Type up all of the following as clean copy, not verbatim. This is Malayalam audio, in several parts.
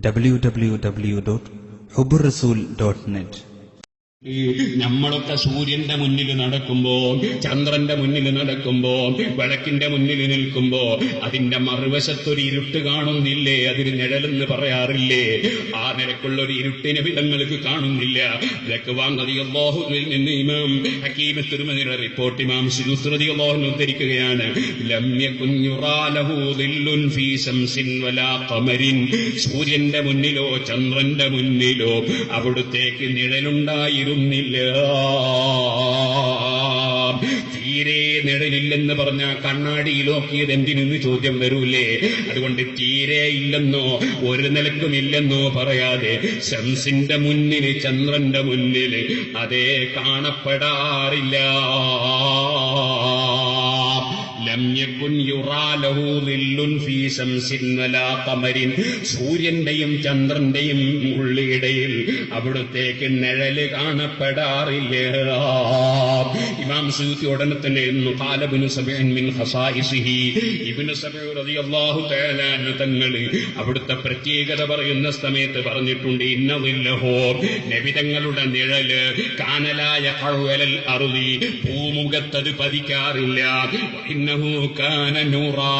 www.hubburrasool.net. നമ്മളൊക്കെ സൂര്യന്റെ മുന്നിൽ നടക്കുമ്പോ, ചന്ദ്രന്റെ മുന്നിൽ നടക്കുമ്പോ, വിളക്കിന്റെ മുന്നിൽ നിൽക്കുമ്പോ അതിന്റെ മറുവശത്തൊരു ഇരുട്ട് കാണുന്നില്ലേ? അതിന് നിഴലെന്ന് പറയാറില്ലേ? ആ നിലക്കുള്ളൊരു ഇരുട്ടിനെ വിധങ്ങൾക്ക് കാണുന്നില്ല. റളിയല്ലാഹുവിൽ നിന്ന് ഇമാം ഹക്കീം തിർമിദിയുടെ റിപ്പോർട്ട് ഇമാം ശുദൂസ് റളിയല്ലാഹു ഉദ്ധരിക്കുകയാണ്. ലം യകുൻ യുറാ ലഹു ദില്ലുൻ ഫീ ശംസിൻ വലാ ഖമരിൻ. സൂര്യന്റെ മുന്നിലോ ചന്ദ്രന്റെ മുന്നിലോ അവിടുത്തേക്ക് നിഴലുണ്ടായിരുന്നു. തീരെ നിഴലില്ലെന്ന് പറഞ്ഞ കണ്ണാടിയിൽ നോക്കിയത് എന്തിനെന്ന് ചോദ്യം വരൂലേ? അതുകൊണ്ട് തീരെ ഇല്ലെന്നോ ഒരു നിലക്കുമില്ലെന്നോ പറയാതെ ശംസിന്റെ മുന്നിൽ ചന്ദ്രന്റെ മുന്നിൽ അതേ കാണപ്പെടാറില്ല. ലം യകുൻ യുറാ ലഹു ദില്ലുൻ ഫീ ശംസിൻ വലാ ഖമരിൻ. സൂര്യന്റെയും ചന്ദ്രന്റെയും ഉള്ളിടയിൽ അവിടുത്തേക്ക് നിഴല് കാണപ്പെടാറില്ല. ഇമാം സുയൂത്തി ഉടനെ തന്നെ ഖാല ഇബ്നു സബഈൻ മിൻ ഖസായിസിഹി. ഇബ്നു സബഈ റളിയല്ലാഹു തആല അൻഹു തങ്ങൾ അവിടുത്തെ പ്രത്യേകത പറയുന്ന സമയത്ത് പറഞ്ഞിട്ടുണ്ട്, ഇന്ന ദില്ലഹു, നബി തങ്ങളുടെ നിഴല് കാനലായ ഖഅലൽ അർളി, ഭൂമുഖത്തത് പതിക്കാറില്ല. ഇന്നഹു കാന നൂറാ,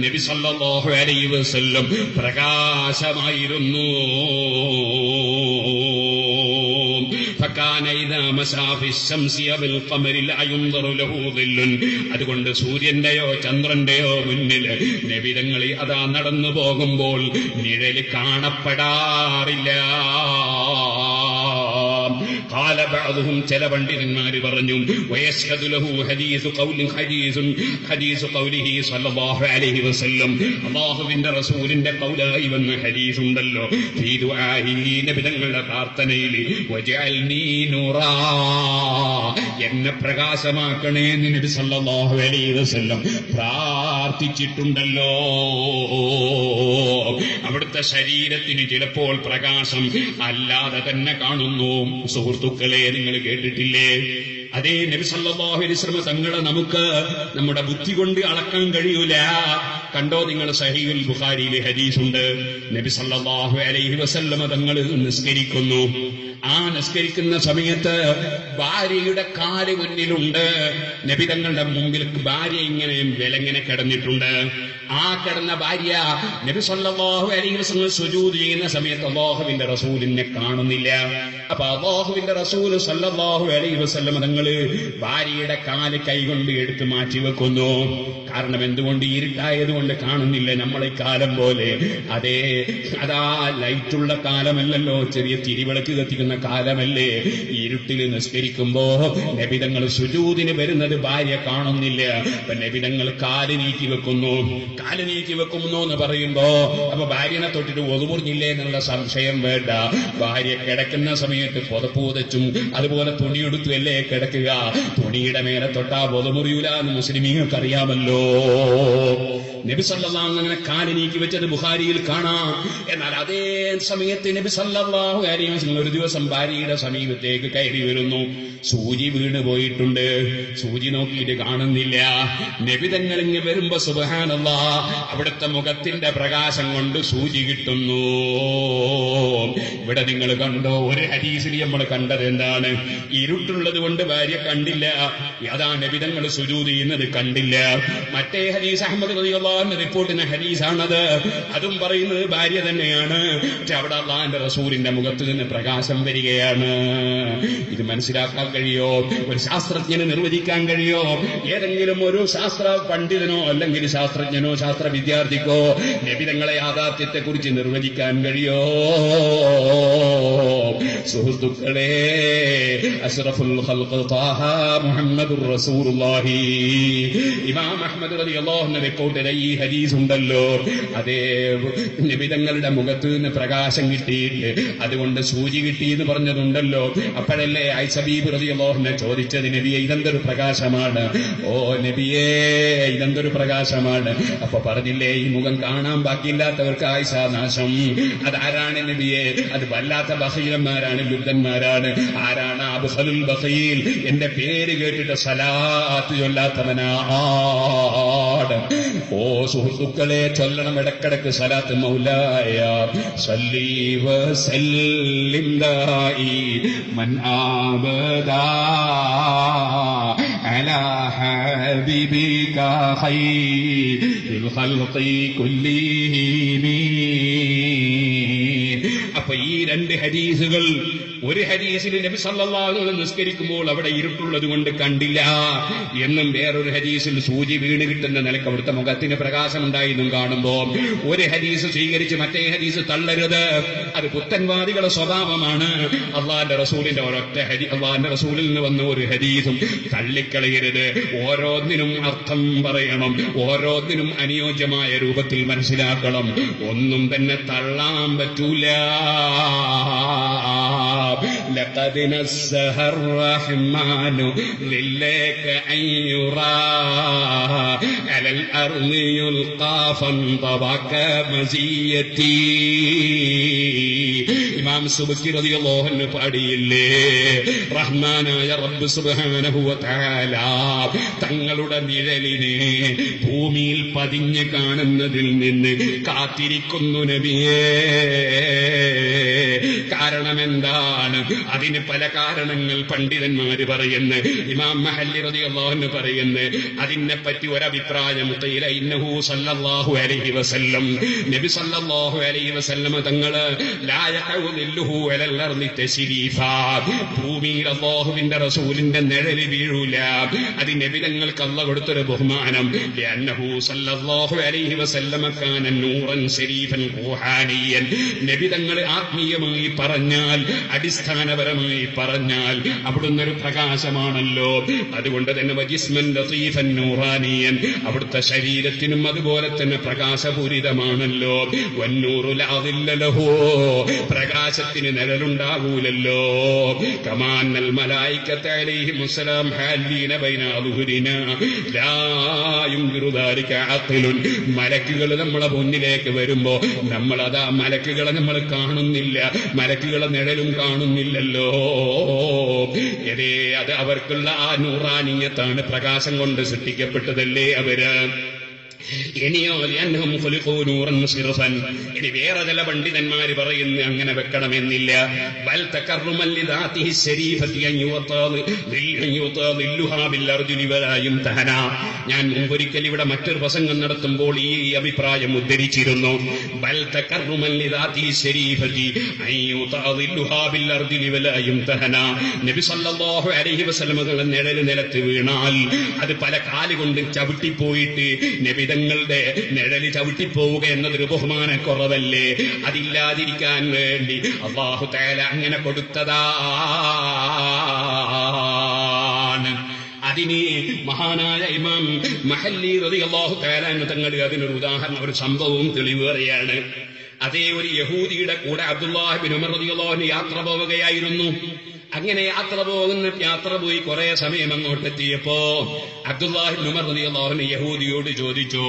നബി സല്ലല്ലാഹു അലൈഹി വസല്ലം പ്രകാശമായിരുന്നു. അതുകൊണ്ട് സൂര്യന്റെയോ ചന്ദ്രന്റെയോ മുന്നിൽ നബി തങ്ങൾ അതാ നടന്നു പോകുമ്പോൾ നിഴല് കാണപ്പെടാറില്ല. قال بعضهم, ചില പണ്ഡിതന്മാര് പറഞ്ഞു, ويشهد له حديث قوله صلى الله عليه وسلم, അല്ലാഹുവിന്റെ റസൂലിന്റെ ഖൗലായി വന്ന ഹദീസ് ഉണ്ടല്ലോ, ഫീ ദുആഇഹി, നബി തങ്ങളുടെ പ്രാർത്ഥനയിൽ, വജഅൽനീ നൂറാ, എന്നെ പ്രകാശമാക്കണേ എന്ന് നബി സല്ലല്ലാഹു അലൈഹി വസല്ലം പ്രാർത്ഥിച്ചിട്ടുണ്ടല്ലോ. അവിടുത്തെ ശരീരത്തിന് ചിലപ്പോൾ പ്രകാശം അല്ലാതെ തന്നെ കാണുന്നു. സുഹൃത്തുക്കളെ, നിങ്ങൾ കേട്ടിട്ടില്ലേ? അതേ നബി സല്ലല്ലാഹു അലൈഹി വസല്ലം തങ്ങളെ നമുക്ക് നമ്മുടെ ബുദ്ധി കൊണ്ട് അളക്കാൻ കഴിയൂല. കണ്ടോ നിങ്ങൾ, സഹീഹുൽ ബുഖാരിയിലെ ഹദീസുണ്ട്, നബി സല്ലല്ലാഹു അലൈഹി വസല്ലം തങ്ങൾ നിസ്കരിക്കുന്നു. ആ നിസ്കരിക്കുന്ന സമയത്ത് ഭാര്യയുടെ കാല് മുന്നിലുണ്ട്. നബി തങ്ങളുടെ മുമ്പിൽ ഭാര്യ ഇങ്ങനെ വിലങ്ങനെ കിടന്നിട്ടുണ്ട്. ആ കിടന്ന ഭാര്യ നബി സല്ലല്ലാഹു അലൈഹി വസല്ലം സുജൂദ് ചെയ്യുന്ന സമയത്ത് അല്ലാഹുവിന്റെ റസൂലിനെ കാണുന്നില്ല. അപ്പൊ അല്ലാഹുവിന്റെ റസൂൽ സല്ലല്ലാഹു അലൈഹി വസല്ലം തങ്ങള് ഭാര്യയുടെ കാല് കൈകൊണ്ട് എടുത്ത് മാറ്റി വെക്കുന്നു. കാരണം എന്തുകൊണ്ട്? ഇരുട്ടായതുകൊണ്ട് കാണുന്നില്ല. നമ്മളെ കാലം പോലെ അതേ അതാ ലൈറ്റുള്ള കാലമല്ലല്ലോ, ചെറിയ തിരിവിളക്ക് കത്തിക്കുന്ന കാലമല്ലേ. ഇരുട്ടിൽ നിസ്കരിക്കുമ്പോ നബിതങ്ങൾ സുജൂദിന് വരുന്നത് ഭാര്യ കാണുന്നില്ല. അപ്പൊ നബിതങ്ങൾ കാല് നീക്കി വെക്കുന്നു. കാല് നീക്കി വെക്കുന്നു എന്ന് പറയുമ്പോ അപ്പൊ ഭാര്യനെ തൊട്ടിട്ട് ഒതുമുറിഞ്ഞില്ലേ എന്നുള്ള സംശയം വേണ്ട. ഭാര്യ കിടക്കുന്ന സമയത്ത് പുതപ്പ് പുതച്ചും അതുപോലെ തുണിയെടുത്തു അല്ലേ കിടക്കുക. തുണിയുടെ മേലെ തൊട്ടാ ഒതുമുറിയൂല എന്ന് മുസ്ലിമീങ്ങൾക്ക് അറിയാമല്ലോ. നബി സല്ലല്ലാഹു അങ്ങനെ കാല് നീക്കി വെച്ചത് ബുഖാരിയിൽ കാണാം. എന്നാൽ അതേ സമയത്ത് നബി സല്ലല്ലാഹു അലൈഹി വസല്ലം ഒരു ദിവസം ഭാര്യയുടെ സമീപത്തേക്ക് കയറി വരുന്നു. സൂചി വീണ് പോയിട്ടുണ്ട്. സൂചി നോക്കിയിട്ട് കാണുന്നില്ല. നബി തങ്ങൾ ഇങ്ങ് വരുമ്പോ സുബ്ഹാനല്ലാഹ്, അവിടുത്തെ മുഖത്തിന്റെ പ്രകാശം കൊണ്ട് സൂചി കിട്ടുന്നു. ഇവിടെ നിങ്ങൾ കണ്ടോ, ഒരു ഹദീസിൽ നമ്മൾ കണ്ടത് എന്താണ്? ഇരുട്ടുള്ളത് കൊണ്ട് ഭാര്യ കണ്ടില്ല. അതാ നബി തങ്ങൾ സുജൂദ് ചെയ്യുന്നത് കണ്ടില്ല. മറ്റേ ഹദീസ് അഹ്മദ് റളിയല്ലാഹു അൻഹു റിപ്പോർട്ട് ചെയ്യുന്ന ഹദീസാണത്. അതും പറയുന്നത് ഭാര്യ തന്നെയാണ്. പക്ഷെ അവിടെ അല്ലാഹുവിന്റെ റസൂലിന്റെ മുഖത്ത് നിന്ന് പ്രകാശം വരികയാണ്. ഇത് മനസ്സിലാക്കാൻ കഴിയോ? ഒരു ശാസ്ത്രജ്ഞന് നിർവചിക്കാൻ കഴിയോ? ഏതെങ്കിലും ഒരു ശാസ്ത്ര പണ്ഡിതനോ അല്ലെങ്കിൽ ശാസ്ത്രജ്ഞനോ ശാസ്ത്ര വിദ്യാർത്ഥിക്കോ നബി തങ്ങളെ യാഥാർത്ഥ്യത്തെ കുറിച്ച് നിർവചിക്കാൻ കഴിയോ? സുഹൃത്തുക്കളെ, അഷ്റഫുൽ ഖൽഖ് ത്വാഹ മുഹമ്മദുർ റസൂലുള്ളാഹി, ഇമാം അഹ്മദ് റളിയല്ലാഹു അൻഹു റിപ്പോർട്ട് ചെയ്ത ഈ ഹദീസ് ഉണ്ടല്ലോ, അതേ നബി തങ്ങളുടെ മുഖത്ത് നിന്ന് പ്രകാശം കിട്ടിയിട്ട് അതുകൊണ്ട് സൂചി കിട്ടി എന്ന് പറഞ്ഞതുണ്ടല്ലോ. അപ്പോഴല്ലേ ആയിഷ ബീബി റളിയല്ലാഹു അൻഹ ചോദിച്ചത്, നബിയെ ഇതെന്തൊരു പ്രകാശമാണ്? ഓ നബിയേ, ഇതെന്തൊരു പ്രകാശമാണ്? അപ്പൊ പറഞ്ഞില്ലേ, ഈ മുഖം കാണാൻ ബാക്കിയില്ലാത്തവർക്ക് ആയിഷ നാശം. അതാരാണ് നബിയെ? അത് വല്ലാത്ത ബഖീലന്മാരാണ്, ലുബ്ധന്മാരാണ്. ആരാണ്? അബ്ഖലുൽ ബഖീൽ, എന്റെ പേര് കേട്ടിട്ട് സലാത്ത് ചൊല്ലാത്തവനാണ്. ഓ സുഹൃത്തുക്കളെ, ചൊല്ലണം ഇടക്കിടക്ക് സലാത്ത് മൗലായ സല്ലി വസല്ലിം ദായിമൻ അബദാ അലാ ഹബീബിക ഖൈറുൽ ഖൽഖി കുല്ലിഹിം. അപ്പൊ ഈ രണ്ട് ഹദീസുകൾ, ഒരു ഹദീസിൽ നബി സല്ലല്ലാഹു അലൈഹി വസല്ലം നിസ്കരിക്കുമ്പോൾ അവിടെ ഇരുട്ടുള്ളത് കൊണ്ട് കണ്ടില്ല എന്നും, വേറൊരു ഹദീസിൽ സൂചി വീണ് കിട്ടുന്ന നിലക്ക് അവിടുത്തെ മുഖത്തിന് പ്രകാശം ഉണ്ടായെന്നും കാണുമ്പോൾ ഒരു ഹദീസ് സ്വീകരിച്ച് മറ്റേ ഹദീസ് തള്ളരുത്. അത് പുത്തൻവാദികളുടെ സ്വഭാവമാണ്. അള്ളാന്റെ റസൂലിന്റെ ഒരൊറ്റ അള്ളാന്റെ റസൂലിൽ നിന്ന് വന്ന ഒരു ഹദീസും തള്ളിക്കളയരുത്. ഓരോന്നിനും അർത്ഥം പറയണം, ഓരോന്നിനും അനുയോജ്യമായ രൂപത്തിൽ മനസ്സിലാക്കണം. ഒന്നും തന്നെ തള്ളാൻ പറ്റൂല. لقد نزه الرحمن لليك أن يرى على الأرض يلقى فانطبق مزيتي. ഇമാം സുബ്കി റളിയല്ലാഹു അൻഹു പാടിയില്ലേ, റഹ്മാനായ റബ്ബ് സുബ്ഹാനഹു വ തആല തങ്ങളുടെ നിഴലിനെ ഭൂമിയിൽ പതിഞ്ഞ് കാണുന്നതിൽ നിന്ന് കാത്തിരിക്കുന്നു നബിയേ. കാരണം എന്താണ്? അതിന് പല കാരണങ്ങൾ പണ്ഡിതന്മാര് പറയുന്നു. ഇമാം മഹല്ലി റളിയല്ലാഹു അൻഹു പറയുന്നു, അതിനെപ്പറ്റി ഒരഭിപ്രായം, ഖീല ഇന്നഹു സല്ലല്ലാഹു അലൈഹി വസല്ലം, നബി സല്ലല്ലാഹു അലൈഹി വസല്ലം തങ്ങള് ലാ യഖഉലുഹു അലൽ അർളി തശ്രീഫാ, ഭൂമിയിൽ അല്ലാഹുവിന്റെ റസൂലിന്റെ നിഴല് വീഴൂല. അത് നബി തങ്ങൾക്ക് അല്ലാഹു കൊടുത്തൊരു ബഹുമാനം. ലിഅന്നഹു സല്ലല്ലാഹു അലൈഹി വസല്ലം കാന നൂറൻ ശരീഫൻ റൂഹാനിയൻ, നബി തങ്ങൾ ആത്മീയമായി പറഞ്ഞാൽ, അടിസ്ഥാനപരമായി പറഞ്ഞാൽ അവിടുന്ന് ഒരു പ്രകാശമാണല്ലോ. അതുകൊണ്ട് തന്നെ വജിസ്മൻ ലതീഫൻ നൂറാനിയൻ, അവിടുത്തെ ശരീരത്തിനും അതുപോലെ തന്നെ പ്രകാശപൂരിതമാണല്ലോ. വന്നൂറു ലാ ദില്ല ലഹു, പ്രകാശത്തിന് നിഴലുണ്ടാകൂലല്ലോ. കമാന്നൽ മലായികത അലൈഹിമുസ്സലാം ഹാലീന ബൈന അദ്ഹുരിനാ ലാ യുൻകിറു ദാലിക അഖിലുൻ, മലക്കുകൾ നമ്മളെ മുന്നിലേക്ക് വരുമ്പോ നമ്മളതാ മലക്കുകളെ നമ്മൾ കാണുന്നില്ല, മലക്കുകളെ നിഴലും കാണുന്നില്ലല്ലോ. അത് അവർക്കുള്ള ആ നൂറാനിയത്താണ്, പ്രകാശം കൊണ്ട് സൃഷ്ടിക്കപ്പെട്ടതല്ലേ അവര്. ഇനിയോ അന്നഹും ഖുലിഖൂ നൂറൻ സിർഫൻ, ഇനി വേറെ ചില പണ്ഡിതന്മാര് പറയുന്നു അങ്ങനെ വെക്കണമെന്നില്ല. ബൽ തകർറുമൻ ലിദാതിഹി ശരീഫതി അൻ യുതാ ദില്ലുഹാ ബിൽ അർജുലി വലാ യുംതഹന. ഞാൻ മുമ്പൊരിക്കൽ ഇവിടെ മറ്റൊരു പ്രസംഗം നടത്തുമ്പോൾ ഈ അഭിപ്രായം ഉദ്ധരിച്ചിരുന്നു. ബൽ തകർറുമൻ ലിദാതിഹി ശരീഫതി അൻ യുതാ ദില്ലുഹാ ബിൽ അർജുലി വലാ യുംതഹന. നബി സല്ലല്ലാഹു അലൈഹി വസല്ലം തങ്ങളുടെ നിഴല് നിലത്ത് വീണാൽ അത് പല കാലുകൊണ്ട് ചവിട്ടിപ്പോയിട്ട് നബി തങ്ങളുടെ നിഴല് ചവിട്ടിപ്പോവുക എന്നതൊരു ബഹുമാനക്കുറവല്ലേ? അതില്ലാതിരിക്കാൻ വേണ്ടി അല്ലാഹു തആല അങ്ങനെ കൊടുത്തതാണ്. അതിന് മഹാനായ ഇമാം മഹല്ലി റളിയല്ലാഹു തആല തങ്ങൾ അതിനൊരു ഉദാഹരണം, ഒരു സംഭവവും തെളിവ് പറയാണ്. അതേ ഒരു യഹൂദിയുടെ കൂടെ അബ്ദുല്ലാഹ് ഇബ്നു ഉമർ റളിയല്ലാഹു അൻഹു യാത്ര പോവുകയായിരുന്നു. അങ്ങനെ യാത്ര പോയി കുറെ സമയം അങ്ങോട്ടെത്തിയപ്പോ അബ്ദുല്ലാഹ് ഇബ്നു ഉമർ റളിയല്ലാഹു അൻഹു യഹൂദിയോട് ചോദിച്ചു,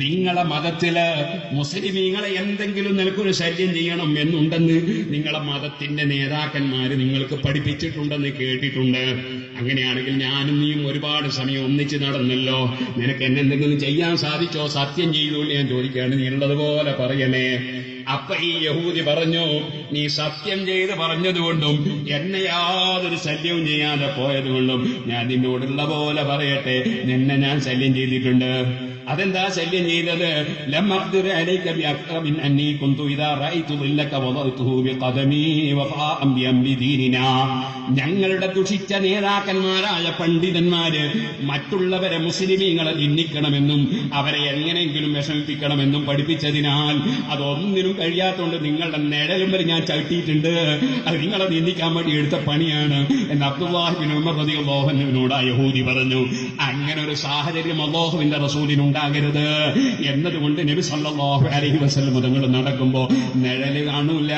നിങ്ങളെ മതത്തില് മുസ്ലിമീങ്ങളെ എന്തെങ്കിലും നിനക്കൊരു ശല്യം ചെയ്യണം എന്നുണ്ടെന്ന് നിങ്ങളെ മതത്തിന്റെ നേതാക്കന്മാര് നിങ്ങൾക്ക് പഠിപ്പിച്ചിട്ടുണ്ടെന്ന് കേട്ടിട്ടുണ്ട്. അങ്ങനെയാണെങ്കിൽ ഞാനും നീയും ഒരുപാട് സമയം ഒന്നിച്ച് നടന്നല്ലോ, നിനക്ക് എന്നെന്തെങ്കിലും ചെയ്യാൻ സാധിച്ചോ? സത്യം ചെയ്തു ഞാൻ ചോദിക്കുകയാണ്, നീ ഉള്ളതുപോലെ പറയണേ. അപ്പൊ ഈ യഹൂദി പറഞ്ഞു, നീ സത്യം ചെയ്ത് പറഞ്ഞതുകൊണ്ടും എന്നെ യാതൊരു ശല്യവും ചെയ്യാതെ പോയതുകൊണ്ടും ഞാൻ നിന്നോടുള്ള പോലെ പറയട്ടെ, നിന്നെ ഞാൻ ശല്യം ചെയ്തിട്ടുണ്ട്. അതെന്താ ശല്യം ചെയ്തത്? ലം അഖ്ദിർ അലൈക ബിഅഖ്റബിൻ അന്നി കുന്തു ഇദാ റഅയ്തു ളില്ലക വദഅതുഹു ബിഖദമി വഫാഅൻ ബിഅംരി ദീനിനാ. ഞങ്ങളുടെ ദുഷിച്ച നേതാക്കന്മാരായ പണ്ഡിതന്മാര് മറ്റുള്ളവരെ മുസ്ലിമീങ്ങളെ ഭിന്നിക്കണമെന്നും അവരെ എങ്ങനെയെങ്കിലും വിഷമിപ്പിക്കണമെന്നും പഠിപ്പിച്ചതിനാൽ അതൊന്നിനും കഴിയാത്തതുകൊണ്ട് നിങ്ങളുടെ നിഴലും വരെ ഞാൻ ചവിട്ടിയിട്ടുണ്ട്. അത് നിങ്ങളെ നിന്ദിക്കാൻ വേണ്ടി എടുത്ത പണിയാണ് എന്ന് അബ്ദുല്ലാഹ് ഇബ്നു ഉമർ റളിയല്ലാഹു അൻഹുവിനോട് ആ യഹൂദി പറഞ്ഞു. അങ്ങനെ ഒരു സാഹചര്യം അല്ലാഹുവിന്റെ റസൂലിനുണ്ടാകരുത് എന്നതുകൊണ്ട് നബി സല്ലല്ലാഹു അലൈഹി വസല്ലം തങ്ങൾ നടക്കുമ്പോ നിഴല് കാണൂല.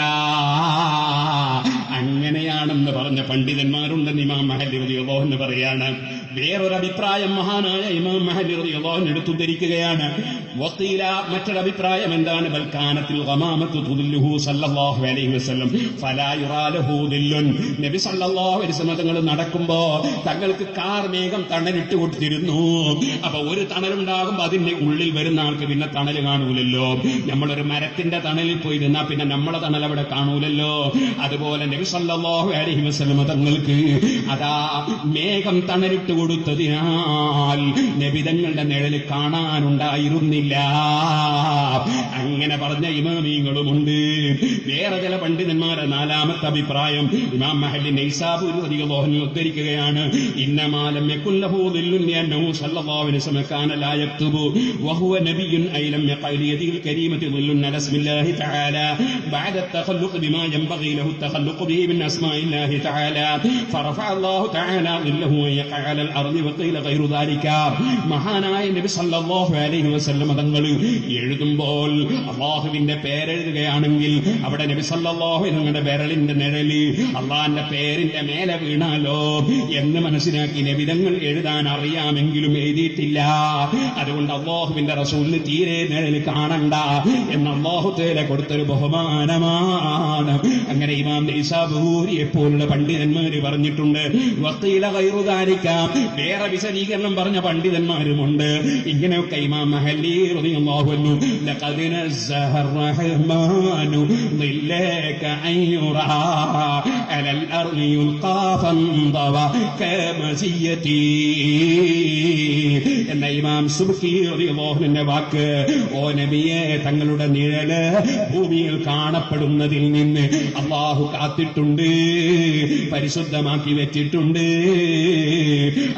അങ്ങനെയാണെന്ന് പറഞ്ഞ പണ്ഡിതന്മാരുണ്ടെന്ന് ഇമാം മഹല്ലി റളിയല്ലാഹു അൻഹു പറയാണ്. വേറൊരു അഭിപ്രായം മഹാനായ ഇമാം മഹല്ലി റളിയല്ലാഹു അൻഹു എടുത്തുദ്ധരിക്കുകയാണ്. വഖീല, മറ്റൊരഭിപ്രായം എന്താണ്? ബൽകാനത്തിൽ ഗമാമത്തു തുദില്ലുഹു സല്ലല്ലാഹു അലൈഹി വസല്ലം ഫലാ യുറാ ലഹു ദില്ലുൻ. നബി സല്ലല്ലാഹു അലൈഹി വസല്ലം തങ്ങൾ നടക്കുമ്പോ തങ്ങൾക്ക് കാർമേഘം തണലിട്ട് കൊടുത്തിരുന്നു. അപ്പൊ ഒരു തണലുണ്ടാകുമ്പോ അതിന്റെ ഉള്ളിൽ വരുന്ന ആൾക്ക് പിന്നെ തണൽ കാണൂലല്ലോ. നമ്മളൊരു മരത്തിന്റെ തണലിൽ പോയി നിന്നാ പിന്നെ നമ്മളെ തണൽ അവിടെ കാണൂലല്ലോ. അതുപോലെ നബി സല്ലല്ലാഹു അലൈഹി വസല്ലം തങ്ങൾക്ക് അതാ മേഘം തണലിട്ട് കൊടുത്തതിനാൽ നബി തങ്ങളുടെ നിഴല് കാണാനുണ്ടായിരുന്നില്ല. അങ്ങനെ പറഞ്ഞ ഇമാമീങ്ങളുമുണ്ട്. വേറെ ചില പണ്ഡിതന്മാരെ നാലാമത്തെ അഭിപ്രായം ഇമാം മഹല്ലി നൈസാബൂരി റളിയല്ലാഹു അൻഹു ഉദ്ധരിക്കുകയാണ്. ഇന്നമാ ലം യകുൻ ലഹു ദില്ലുൻ ലിഅന്നഹു സല്ലല്ലാഹു അലൈഹി വസല്ലം കാന ലാ യക്തുബു വഹുവ നബിയ്യുൻ ഐ ലം യഖൽ യദിൽ കരീമത്തി ദില്ലുൻ അലാ ഇസ്മില്ലാഹി തആല ബഅദ التخلق بما ينبغي له التخلق به من اسماء الله تعالى فرفع الله تعالى ظله ويقع على الارض وقيل غير ذلك. മഹാനായ നബി സല്ലല്ലാഹു അലൈഹി വസല്ലം തങ്ങൾ എഴുതുമ്പോൾ അല്ലാഹുവിന്റെ പേരെഴുതുകയാണെങ്കിൽ അവിടെ നബി സല്ലല്ലാഹു അലൈഹി വസല്ലം വിരലിന്റെ നിഴല് അള്ളാന്റെ പേരിന്റെ മേലെ വീണാലോ എന്ന് മനസ്സിലാക്കി നബി തങ്ങൾ എഴുതാൻ അറിയാമെങ്കിലും എഴുതിയിട്ടില്ല. അതുകൊണ്ട് അല്ലാഹുവിന്റെ റസൂലിന് തീരെ നിഴല് കാണണ്ട എന്ന് അല്ലാഹു തആല കൊടുത്തൊരു ബഹുമാനമാണ്. അങ്ങനെ ഇമാം നൈസാബൂരിയെ പോലുള്ള പണ്ഡിതന്മാര് പറഞ്ഞിട്ടുണ്ട്. വഖീല ഗൈറു ദാലിക, വേറെ വിശദീകരണം പറഞ്ഞ പണ്ഡിതന്മാരുമുണ്ട്. ഇങ്ങനെയൊക്കെ ഇമാം മഹല്ലി റളിയല്ലാഹു അൻഹു ലഖദ് നസ്സഹ റഹ്മാനു ളില്ലക അയ്യുറാ അലൽ അർളി യുൽഖാ ഫൻദവ കമസിയതി എന്ന ഇമാം സുബ്കി റളിയല്ലാഹു അൻഹുവിന്റെ വാക്ക്. ഓ നബിയെ, തങ്ങളുടെ നിഴല് ഭൂമിയിൽ കാണപ്പെടുന്നതിൽ നിന്ന് അല്ലാഹു കാത്തിട്ടുണ്ട്, പരിശുദ്ധമാക്കി വെച്ചിട്ടുണ്ട്.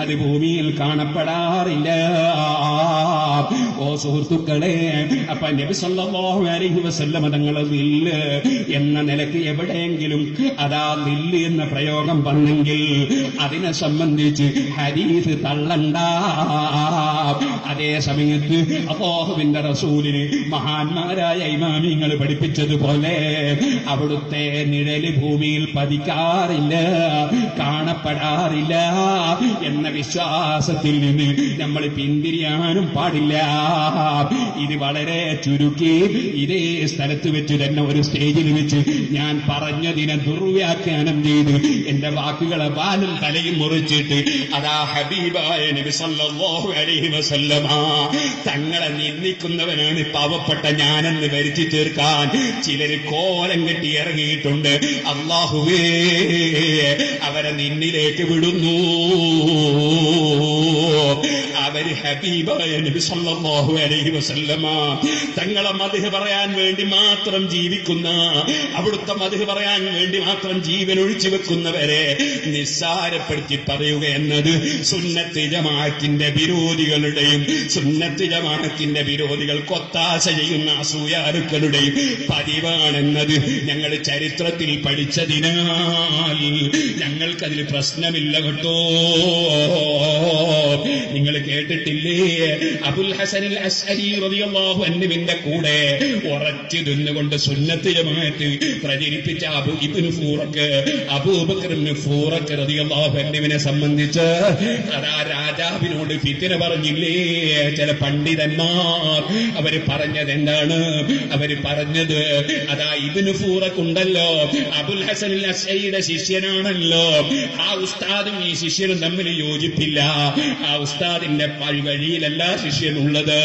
അത് ഭൂമിയിൽ കാണപ്പെടാറില്ല. ഓ സുഹൃത്തുക്കളെ, അപ്പൊ നബി സല്ലല്ലാഹു അലൈഹി വസല്ലം തങ്ങളെ ദില്ല് എന്ന നിലയ്ക്ക് എവിടെയെങ്കിലും അതാ ദില്ല് എന്ന പ്രയോഗം വന്നെങ്കിൽ അതിനെ സംബന്ധിച്ച് ഹദീസ് തള്ളണ്ട. അതേ സമയത്ത് അല്ലാഹുവിന്റെ റസൂലിന് മഹാന്മാരായ ഇമാമിങ്ങൾ പഠിപ്പിച്ചതുപോലെ അവിടുത്തെ നിഴല് ഭൂമിയിൽ പതിക്കാറില്ല, കാണപ്പെടാറില്ല എന്ന വിശ്വാസത്തിൽ നിന്ന് നമ്മൾ പിന്തിരിയാനും പാടില്ല. ഇത് വളരെ ചുരുക്കി ഇതേ സ്ഥലത്ത് വെച്ച് തന്നെ ഒരു സ്റ്റേജിൽ വെച്ച് ഞാൻ പറഞ്ഞതിനെ ദുർവ്യാഖ്യാനം ചെയ്ത് എന്റെ വാക്കുകളെ ബാലും തലയും മുറിച്ചിട്ട് അതാ ഹബീബായ നബി സല്ലല്ലാഹു അലൈഹി വസല്ലമ തങ്ങളെ നിന്ദിക്കുന്നവനാണ് പാവപ്പെട്ട ഞാനെന്ന് വരുത്തി തീർക്കാൻ ചിലര് കോലം കെട്ടി ഇറങ്ങിയിട്ടുണ്ട്. അല്ലാഹുവേ, അവരെ നിന്നിലേക്ക് വിടുന്നു. അവര് ഹബീബായ നബി സല്ലല്ലാഹു അലൈഹി വസല്ലമ തങ്ങളെ മദ്ഹ് പറയാൻ വേണ്ടി മാത്രം ജീവിക്കുന്ന, അവിടുത്തെ മദ്ഹ് പറയാൻ വേണ്ടി മാത്രം ജീവൻ ഒഴിച്ചു വെക്കുന്നവരെ നിസ്സാരപ്പെടുത്തി പറയുക എന്നത് സുന്നത്ത് ജമാഅത്തിന്റെ വിരോധികളുടെയും സുന്നത്ത് ജമാഅത്തിന്റെ വിരോധികൾക്ക് ഒത്താശ ചെയ്യുന്ന അസൂയാലുക്കളുടെയും പതിവാണെന്നത് ഞങ്ങൾ ചരിത്രത്തിൽ പഠിച്ചതിനാൽ ഞങ്ങൾക്കതിൽ പ്രശ്നമില്ല കേട്ടോ. നിങ്ങൾ കേട്ടിട്ടില്ലേ, അബുൽ ഹസനിൽ അശ്അരി റളിയല്ലാഹു അൻഹുവിന്റെ കൂടെ ഉറച്ചു നിന്നുകൊണ്ട് സുന്നത്ത് ജമാഅത്ത് പ്രചരിപ്പിച്ച അബൂബക്കർ ഇബ്നു ഫൂറഖ് റളിയല്ലാഹു അൻഹുവിനെ സംബന്ധിച്ച് അതാ രാജാവിനോട് ഫിത്ന പറഞ്ഞില്ലേ ചില പണ്ഡിതന്മാർ. അവര് പറഞ്ഞത് എന്താണ്? അവര് പറഞ്ഞത് അതാ ഇബ്നു ഫൂറഖ് ഉണ്ടല്ലോ, അബുൽ ഹസനിൽ അശ്അരിയുടെ ശിഷ്യനാണല്ലോ, ആ ഉസ്താദും ഈ ശിഷ്യനും തമ്മിൽ യോജിപ്പില്ല, ആ ഉസ്താദിന്റെ വഴിയിലല്ല ശിഷ്യനുള്ളത്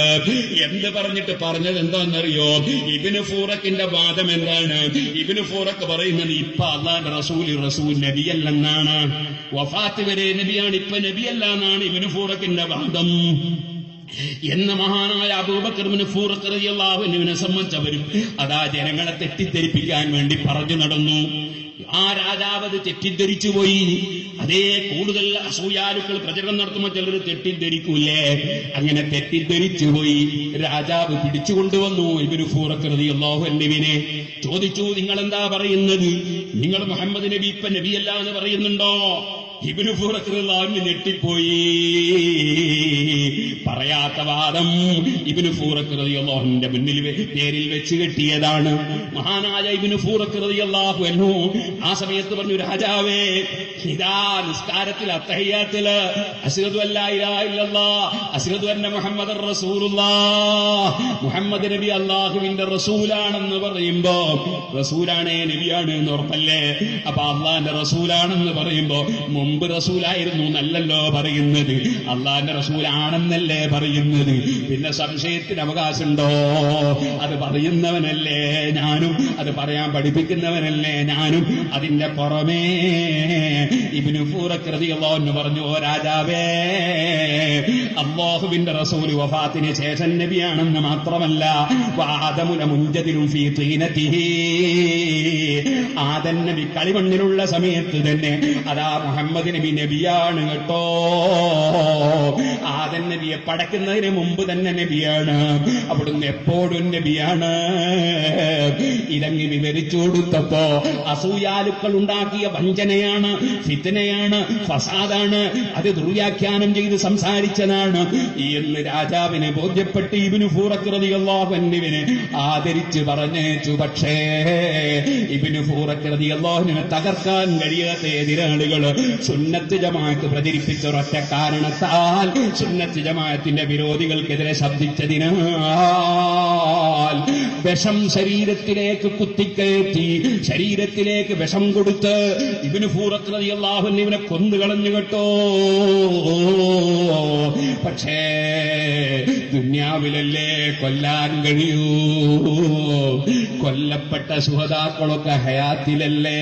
എന്ത് പറഞ്ഞിട്ട് പറഞ്ഞത് എന്താണെന്നറിയോ? ഇബ്നു ഫൂറഖിന്റെ വാദം എന്താണ്? ഇബ്നു ഫൂറഖ് പറയുന്നത് ഇപ്പൊ അല്ലാഹുവിന്റെ റസൂൽ നബിയല്ലെന്നാണ്, വഫാത്ത് വരെ നബിയാണ്, ഇപ്പൊ നബിയല്ല എന്നാണ് ഇബ്നു ഫൂറഖിന്റെ വാദം. എന്ന മഹാനായ അബൂബക്കർ ഇബ്നു ഫൂറഖ് റളിയല്ലാഹു അൻഹുവിനെ സംബന്ധിച്ചവരും അതാ ജനങ്ങളെ തെറ്റിദ്ധരിപ്പിക്കാൻ വേണ്ടി പറഞ്ഞു നടന്നു. ആ രാജാവ് തെറ്റിദ്ധരിച്ചു പോയി. അതേ കൂടുതൽ അസൂയാലുക്കൾ പ്രചരണം നടത്തുമ്പോൾ ചിലർ തെറ്റിദ്ധരിക്കൂലേ, അങ്ങനെ തെറ്റിദ്ധരിച്ചു പോയി. രാജാവ് പിടിച്ചുകൊണ്ടുവന്നു ഇബ്നു ഫൂറഖ് റളിയല്ലാഹു അൻഹുവിനെ. ചോദിച്ചു, നിങ്ങൾ എന്താ പറയുന്നത്? നിങ്ങൾ മുഹമ്മദ് നബി ഇപ്പൊ നബിയല്ല എന്ന് പറയുന്നുണ്ടോ? ഇബ്നു ഫൂറഖ് റളിയല്ലാഹു അൻഹു ഞെട്ടിപ്പോയി. പറയാത്ത വാദം ഇബ്നു ഫൂറഖ് റളിയല്ലാഹു അൻഹുവിന്റെ മുന്നിൽ പേരിൽ വെച്ച് കെട്ടിയതാണ്. മഹാനായ ഇബ്നു ഫൂറഖ് റളിയല്ലാഹു അൻഹു ആ സമയത്ത് പറഞ്ഞു, രാജാവേ, ഇതാ നിസ്കാരത്തിൽ അത്തഹിയ്യാത്തില് അശ്ഹദു അല്ലാ ഇലാഹ ഇല്ലല്ലാഹ് അശ്ഹദു അന്ന മുഹമ്മദർ റസൂലുള്ളാഹ്, മുഹമ്മദ് നബി അല്ലാഹുവിന്റെ റസൂലാണെന്ന് പറയുമ്പോ റസൂലാണേ നബിയാണ് എന്ന് ഉറപ്പല്ലേ? അപ്പൊ അള്ളാന്റെ റസൂലാണെന്ന് പറയുമ്പോ മുമ്പ് റസൂലായിരുന്നു നല്ലല്ലോ പറയുന്നത്, അള്ളാന്റെ റസൂലാണെന്നല്ലേ പറയുന്നത്. പിന്നെ സംശയത്തിന് അവകാശമുണ്ടോ? അത് പറയുന്നവനല്ലേ ഞാനും, അത് പറയാൻ പഠിപ്പിക്കുന്നവനല്ലേ ഞാനും. അതിന്റെ പുറമേ ഇബ്നു ഫൂറഖ് റളിയല്ലാഹു അൻഹു പറഞ്ഞു, ഓ രാജാവേ, അല്ലാഹുവിന്റെ റസൂൽ വഫാത്തിന് ശേഷം നബിയാണെന്ന് മാത്രമല്ല, വആദമുന മുൻജദിലുൻ ഫീ തീനതിഹി, ആദം നബി കളിമണ്ണിലുള്ള സമയത്ത് തന്നെ അതാ മുഹമ്മദ് നബി നബിയാണ് കേട്ടോ. ആദം നബിയെ പടക്കുന്നതിന് മുമ്പ് തന്നെ നബിയാണ്, അവിടുന്ന് എപ്പോഴും നബിയാണ്. ഇതങ്ങ് വിവരിച്ചു കൊടുത്തപ്പോ അസൂയാലുക്കൾ ഉണ്ടാക്കിയ വഞ്ചനയാണ്, ഫിത്നയാണ്, ഫസാദാണ്, അത് ദുർവ്യാഖ്യാനം ചെയ്ത് സംസാരിച്ചതാണ് എന്ന് രാജാവിനെ ബോധ്യപ്പെട്ട് ഇബ്നു ഫൂറഖ് റളിയല്ലാഹു അൻഹുവിനെ ആദരിച്ച് പറഞ്ഞേച്ചു. പക്ഷേ ഇബ്നു ഫൂറഖ് റളിയല്ലാഹു അൻഹുവിനെ തകർക്കാൻ കഴിയാത്ത എതിരാളികൾ സുന്നത്ത് ജമാഅത്ത് പ്രചരിപ്പിച്ച ഒരൊറ്റ കാരണത്താൽ, സുന്നത്ത് ജമാഅത്തിന്റെ വിരോധികൾക്കെതിരെ ശബ്ദിച്ചതിനാൽ വിഷം ശരീരത്തിലേക്ക് കുത്തിക്കയറ്റി, ശരീരത്തിലേക്ക് വിഷം കൊടുത്ത് ഇബ്നു ഫൂറഖ് റളിയല്ലാഹു അൻഹുവിനെ കൊന്നുകളഞ്ഞു കേട്ടോ. പക്ഷേ ദുനിയാവിലല്ലേ കൊല്ലാൻ കഴിയൂ? കൊല്ലപ്പെട്ട ശുഹദാക്കളൊക്കെ ഹയാത്തിലല്ലേ?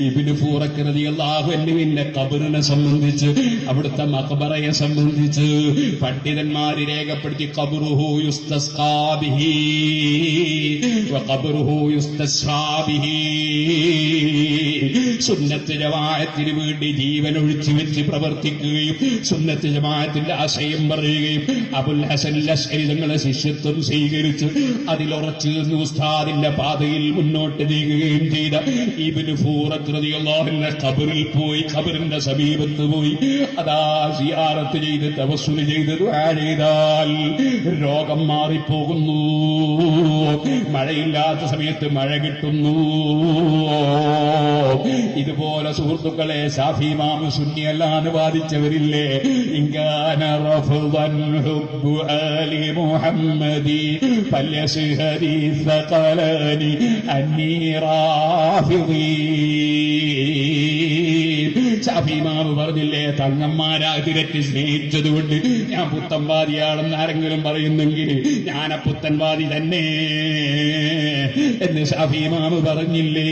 ഇബ്നു ഫൂറഖ് റളിയല്ലാഹു അൻഹുവിന്റെ ഖബറിനെ സംബന്ധിച്ച്, അവിടുത്തെ മഖബറയെ സംബന്ധിച്ച് പണ്ഡിതന്മാർ രേഖപ്പെടുത്തി, ഖബറുഹു യുസ്തസ്ഖാ ബിഹി വഖബറുഹു യുസ്തസ്ഹാ ബിഹി. സുന്നത്ത് ജമാഅത്തിന് വേണ്ടി ജീവൻ ഒഴിച്ചു വെച്ച് പ്രവർത്തിക്കുകയും സുന്നത്ത് ജമാഅത്തിന്റെ ആശയം പറയുകയും അബുൽ ഹസൻ അശ്അരി തങ്ങളെ ശിഷ്യത്വം സ്വീകരിച്ച് അതിലുറച്ചു നിന്ന് ഉസ്താദിന്റെ പാതയിൽ മുന്നോട്ട് നീങ്ങുകയും ചെയ്ത ഇബ്നു ഫൂറഖ് റളിയല്ലാഹു അൻഹു ഖബറിൽ പോയി, ഖബറിന്റെ സമീപത്ത് പോയി അതാ സിയാറത്ത് ചെയ്ത് തവസ്സുൽ ചെയ്ത് ദുആ ചെയ്താൽ രോഗം മാറിപ്പോകുന്നു, മഴയില്ലാത്ത സമയത്ത് മഴ കിട്ടുന്നു. ഇതുപോലെ സുഹൃത്തുക്കളെ ശാഫി ഇമാം സുന്നിയല്ലാന്ന് വാദിച്ചവരില്ലേ? ഇൻകാന റഫ്ദൻ ഹുബ്ബു ആലി മുഹമ്മദി ഫല്യസ്ഹദി സഖലനി അന്നീ റാഫിദി. ശാഫി ഇമാം പറഞ്ഞില്ലേ, തങ്ങന്മാരാതിരറ്റ് സ്നേഹിച്ചതുകൊണ്ട് ഞാൻ പുത്തൻവാദിയാണെന്ന് ആരെങ്കിലും പറയുന്നെങ്കിൽ ഞാൻ പുത്തൻവാദി തന്നെ എന്ന് ശാഫി ഇമാം പറഞ്ഞില്ലേ?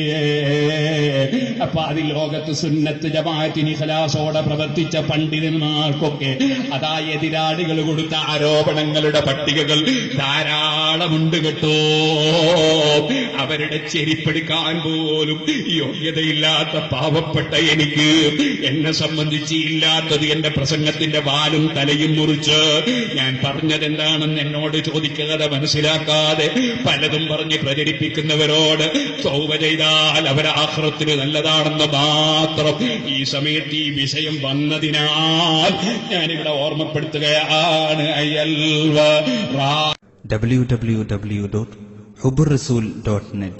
അപ്പൊ അതിൽ ലോകത്ത് സുന്നത്ത് ജമാഅത്തിന് ഇഖ്ലാസോടെ പ്രവർത്തിച്ച പണ്ഡിതന്മാർക്കൊക്കെ അതാ എതിരാളികൾ കൊടുത്ത ആരോപണങ്ങളുടെ പട്ടികകൾ ധാരാളമുണ്ട് കേട്ടോ. അവരുടെ ചെരിപ്പെടുക്കാൻ പോലും യോഗ്യതയില്ലാത്ത പാവപ്പെട്ട എനിക്ക്, എന്നെ സംബന്ധിച്ച് ഇല്ലാത്തത് എന്റെ പ്രസംഗത്തിന്റെ വാലും തലയും മുറിച്ച് ഞാൻ പറഞ്ഞതെന്താണെന്ന് എന്നോട് ചോദിക്കാതെ മനസ്സിലാക്കാതെ പലതും പറഞ്ഞ് പ്രചരിപ്പിക്കുന്നവരോട് തൗബ ചെയ്താൽ അവർ ആഖിറത്തിന് നല്ലതാണെന്ന് മാത്രം ഈ സമയത്ത് ഈ വിഷയം വന്നതിനാൽ ഞാനിവിടെ ഓർമ്മപ്പെടുത്തുകയാണ്. www.hubburrasool.net